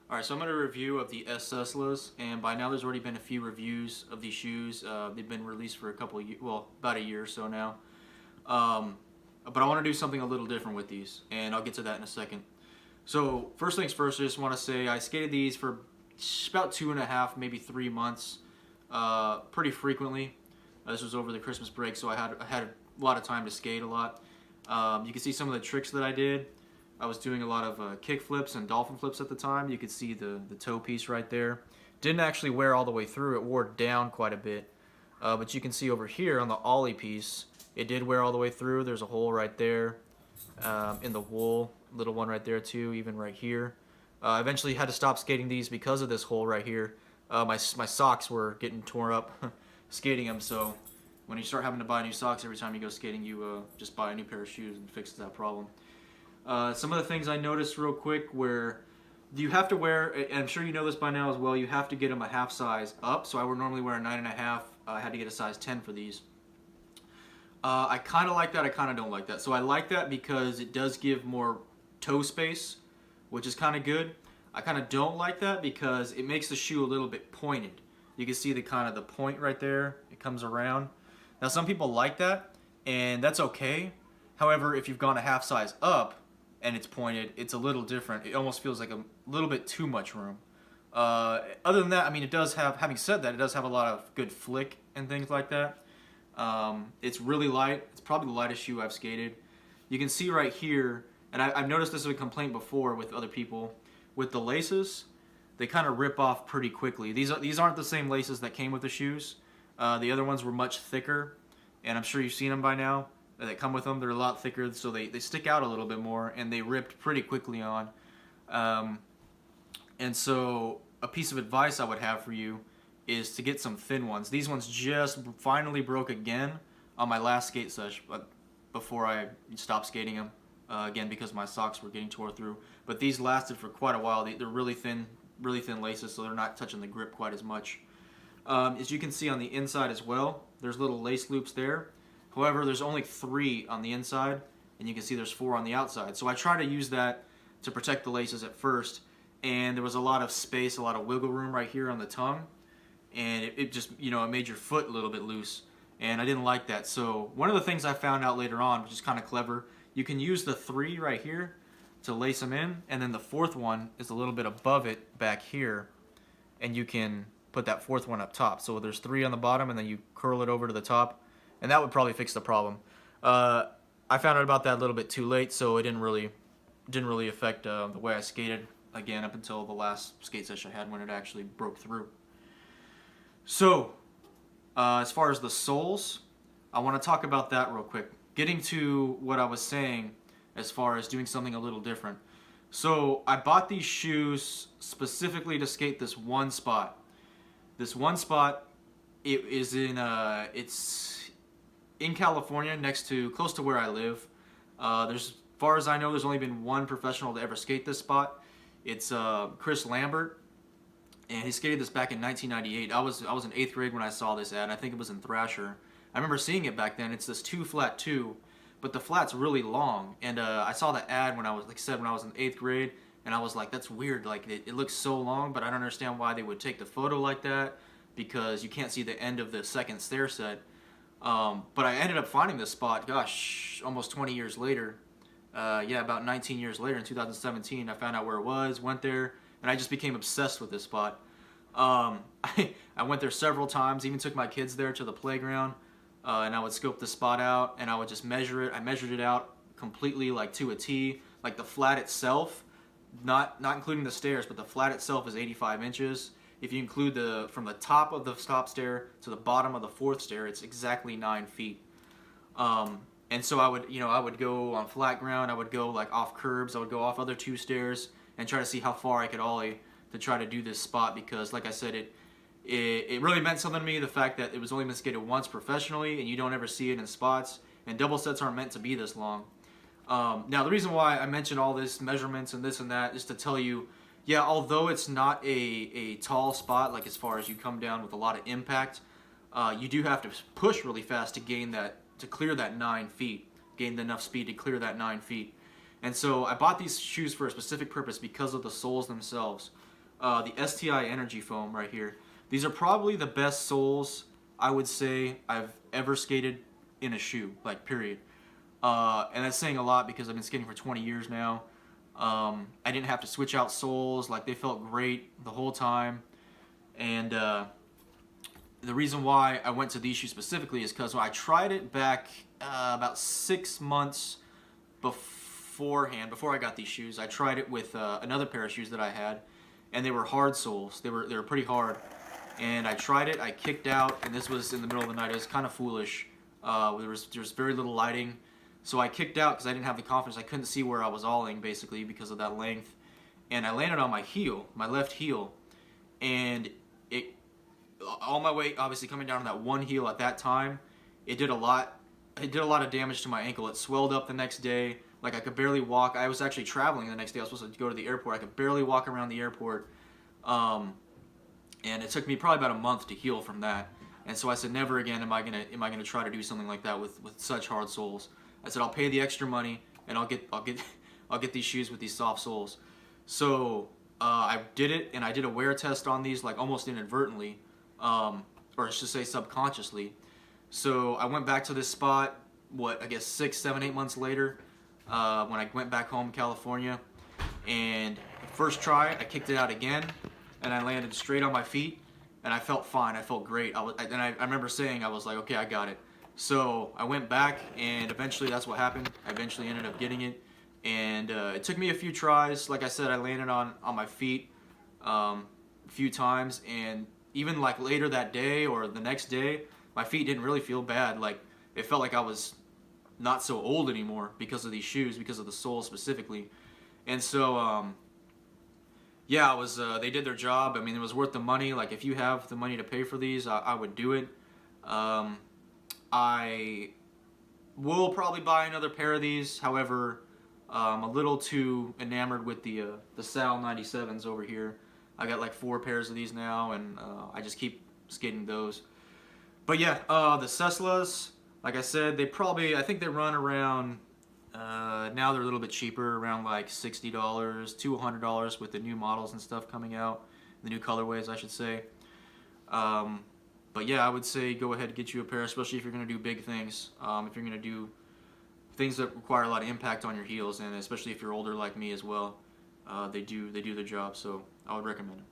Alright, so I'm going to review of the Seslas, and by now there's already been a few reviews of these shoes. They've been released for a couple of years, well, about a year or so now. Um, but I want to do something a little different with these, and I'll get to that in a second. So first things first, I just want to say I skated these for about 2.5, maybe 3 months, pretty frequently. This was over the Christmas break, so I had a lot of time to skate a lot. You can see some of the tricks that I did. I was doing a lot of kick flips and dolphin flips at the time. You could see the toe piece right there. Didn't actually wear all the way through. It wore down quite a bit. But you can see over here on the ollie piece, it did wear all the way through. There's a hole right there in the wool. Little one right there too, even right here. I eventually had to stop skating these because of this hole right here. My socks were getting torn up skating them, so when you start having to buy new socks every time you go skating, you just buy a new pair of shoes and fix that problem. Some of the things I noticed real quick where you have to wear, and I'm sure you know this by now as well, you have to get them a half size up. So I would normally wear a 9.5. I had to get a size 10 for these. I kind of like that. I kind of don't like that. So I like that because it does give more toe space, which is kind of good. I kind of don't like that because it makes the shoe a little bit pointed. You can see the kind of the point right there. It comes around. Now some people like that, and that's okay. However, if you've gone a half size up and it's pointed, it's a little different. It almost feels like a little bit too much room. Other than that, I mean, it does have, having said that, it does have a lot of good flick and things like that. It's really light. It's probably the lightest shoe I've skated. You can see right here, and I've noticed this as a complaint before with other people, with the laces, they kind of rip off pretty quickly. These aren't the same laces that came with the shoes. The other ones were much thicker, and I'm sure you've seen them by now that come with them. They're a lot thicker, so they stick out a little bit more, and they ripped pretty quickly on. And so a piece of advice I would have for you is to get some thin ones. These ones just finally broke again on my last skate sesh, but before I stopped skating them again because my socks were getting tore through. But these lasted for quite a while. They're really thin laces, so they're not touching the grip quite as much. As you can see on the inside as well, there's little lace loops there. However, there's only 3 on the inside, and you can see there's 4 on the outside. So I try to use that to protect the laces at first, and there was a lot of space, a lot of wiggle room right here on the tongue, and it just, you know, it made your foot a little bit loose, and I didn't like that. So one of the things I found out later on, which is kind of clever, you can use the 3 right here to lace them in, and then the 4th one is a little bit above it back here, and you can put that 4th one up top. So there's 3 on the bottom, and then you curl it over to the top, and that would probably fix the problem. I found out about that a little bit too late, so it didn't really affect the way I skated again up until the last skate session I had when it actually broke through. So as far as the soles, I want to talk about that real quick. Getting to what I was saying as far as doing something a little different. So I bought these shoes specifically to skate this one spot. This one spot, it is it's in California, close to where I live. As far as I know, there's only been one professional to ever skate this spot. It's Chris Lambert, and he skated this back in 1998. I was in 8th grade when I saw this ad. I think it was in Thrasher. I remember seeing it back then. It's this 2-flat 2, but the flat's really long. And I saw the ad when I was, like I said, when I was in 8th grade, and I was like, that's weird. Like it looks so long, but I don't understand why they would take the photo like that, because you can't see the end of the second stair set. But I ended up finding this spot, gosh, almost 20 years later. Yeah, about 19 years later in 2017, I found out where it was, went there, and I just became obsessed with this spot. I went there several times, even took my kids there to the playground, and I would scope the spot out, and I would just measure it. I measured it out completely, like to a T. Like the flat itself, not including the stairs, but the flat itself is 85 inches. If you include from the top of the top stair to the bottom of the 4th stair, it's exactly 9 feet. And so I would go on flat ground, I would go like off curbs, I would go off other 2 stairs and try to see how far I could ollie to try to do this spot, because like I said, it really meant something to me, the fact that it was only been skated once professionally and you don't ever see it in spots, and double sets aren't meant to be this long. Now the reason why I mentioned all this measurements and this and that is to tell you, yeah, although it's not a tall spot, like as far as you come down with a lot of impact, you do have to push really fast to clear that 9 feet, gain enough speed to clear that 9 feet. And so I bought these shoes for a specific purpose because of the soles themselves. the STI Energy Foam right here. These are probably the best soles I would say I've ever skated in a shoe, like period. And that's saying a lot because I've been skating for 20 years now. I didn't have to switch out soles, like they felt great the whole time. And the reason why I went to these shoes specifically is because when I tried it back about 6 months beforehand, before I got these shoes, I tried it with another pair of shoes that I had, and they were hard soles. They were pretty hard, and I tried it. I kicked out, and this was in the middle of the night. It was kind of foolish. There was very little lighting, so I kicked out because I didn't have the confidence. I couldn't see where I was alling basically because of that length, and I landed on my heel, my left heel, and it all my weight obviously coming down on that one heel at that time. It did a lot of damage to my ankle. It swelled up the next day. Like I could barely walk. I was actually traveling the next day. I was supposed to go to the airport. I could barely walk around the airport. And it took me probably about a month to heal from that. And so I said, never again am I gonna try to do something like that with such hard soles. I said I'll pay the extra money and I'll get these shoes with these soft soles. So I did it, and I did a wear test on these like almost inadvertently, or I should say subconsciously. So I went back to this spot, I guess 6, 7, 8 months later, when I went back home to California, and first try, I kicked it out again, and I landed straight on my feet, and I felt fine. I felt great. I remember saying, I was like, okay, I got it. So I went back, and eventually that's what happened. I eventually ended up getting it, and it took me a few tries. Like I said, I landed on my feet a few times, and even like later that day or the next day, my feet didn't really feel bad. Like it felt like I was not so old anymore because of these shoes, because of the sole specifically. And so yeah, it was they did their job. I mean, it was worth the money. Like if you have the money to pay for these, I would do it. I will probably buy another pair of these. However, I'm a little too enamored with the Sal 97s over here. I got like 4 pairs of these now, and I just keep skating those. But yeah, the Seslas, like I said, I think they run around, now they're a little bit cheaper, around like $60 to $100 with the new models and stuff coming out, the new colorways, I should say. But yeah, I would say go ahead and get you a pair, especially if you're going to do big things. If you're going to do things that require a lot of impact on your heels, and especially if you're older like me as well, they do their job, so I would recommend it.